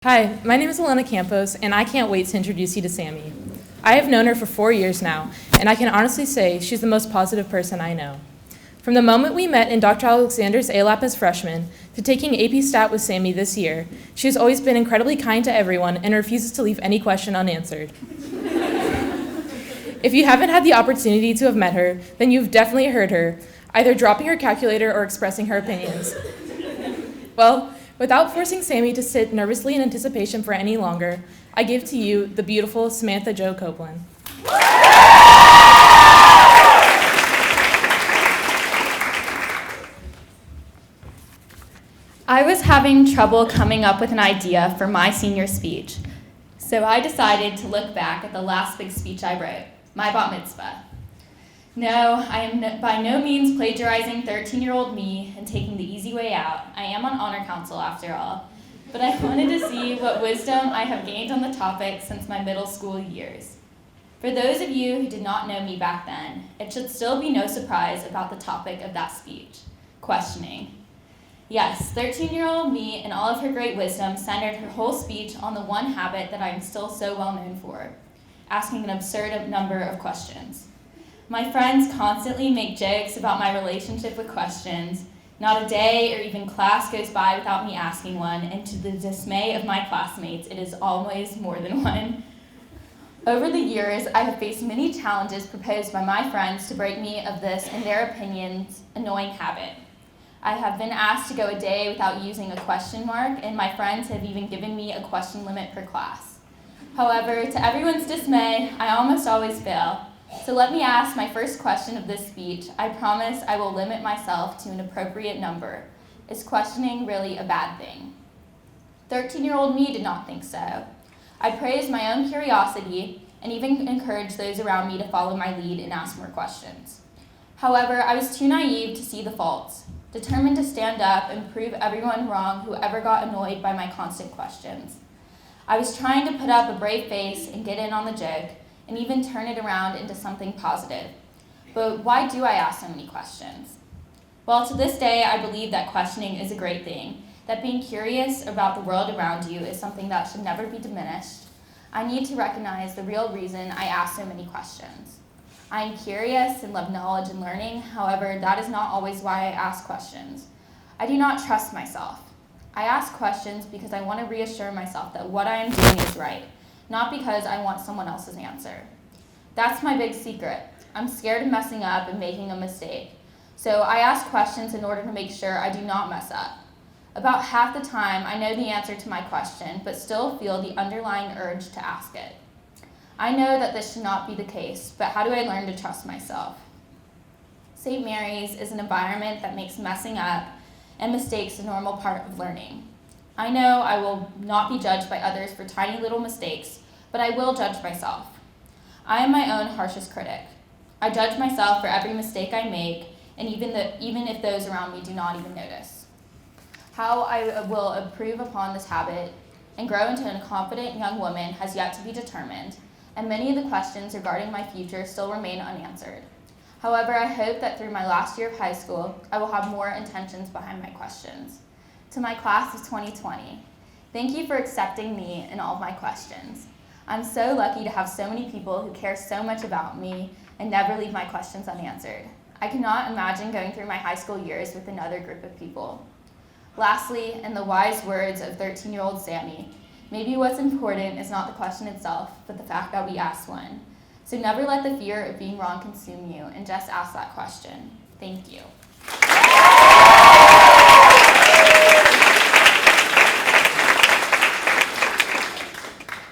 Hi, my name is Elena Campos, and I can't wait to introduce you to Sammy. I have known her for 4 years now, and I can honestly say she's the most positive person I know. From the moment we met in Dr. Alexander's A-Lap as freshmen to taking AP Stat with Sammy this year, she has always been incredibly kind to everyone and refuses to leave any question unanswered. If you haven't had the opportunity to have met her, then you've definitely heard her, either dropping her calculator or expressing her opinions. Well, without forcing Sammy to sit nervously in anticipation for any longer, I give to you the beautiful Samantha Jo Koplon. I was having trouble coming up with an idea for my senior speech, so I decided to look back at the last big speech I wrote, my bat mitzvah. No, I am by no means plagiarizing 13-year-old me and taking the easy way out. I am on honor council after all. But I wanted to see what wisdom I have gained on the topic since my middle school years. For those of you who did not know me back then, it should still be no surprise about the topic of that speech, questioning. Yes, 13-year-old me and all of her great wisdom centered her whole speech on the one habit that I am still so well known for, asking an absurd number of questions. My friends constantly make jokes about my relationship with questions. Not a day or even class goes by without me asking one, and to the dismay of my classmates, it is always more than one. Over the years, I have faced many challenges proposed by my friends to break me of this, in their opinions, annoying habit. I have been asked to go a day without using a question mark, and my friends have even given me a question limit per class. However, to everyone's dismay, I almost always fail. So let me ask my first question of this speech. I promise I will limit myself to an appropriate number. Is questioning really a bad thing? 13-year-old me did not think so. I praised my own curiosity and even encouraged those around me to follow my lead and ask more questions. However, I was too naive to see the faults, determined to stand up and prove everyone wrong who ever got annoyed by my constant questions. I was trying to put up a brave face and get in on the joke, and even turn it around into something positive. But why do I ask so many questions? Well, to this day, I believe that questioning is a great thing, that being curious about the world around you is something that should never be diminished. I need to recognize the real reason I ask so many questions. I am curious and love knowledge and learning, however, that is not always why I ask questions. I do not trust myself. I ask questions because I want to reassure myself that what I am doing is right, not because I want someone else's answer. That's my big secret. I'm scared of messing up and making a mistake. So I ask questions in order to make sure I do not mess up. About half the time, I know the answer to my question, but still feel the underlying urge to ask it. I know that this should not be the case, but how do I learn to trust myself? St. Mary's is an environment that makes messing up and mistakes a normal part of learning. I know I will not be judged by others for tiny little mistakes, but I will judge myself. I am my own harshest critic. I judge myself for every mistake I make, and even if those around me do not even notice. How I will improve upon this habit and grow into a confident young woman has yet to be determined, and many of the questions regarding my future still remain unanswered. However, I hope that through my last year of high school, I will have more intentions behind my questions. To my class of 2020, thank you for accepting me and all of my questions. I'm so lucky to have so many people who care so much about me and never leave my questions unanswered. I cannot imagine going through my high school years with another group of people. Lastly, in the wise words of 13-year-old Sammy, maybe what's important is not the question itself, but the fact that we asked one. So never let the fear of being wrong consume you, and just ask that question. Thank you.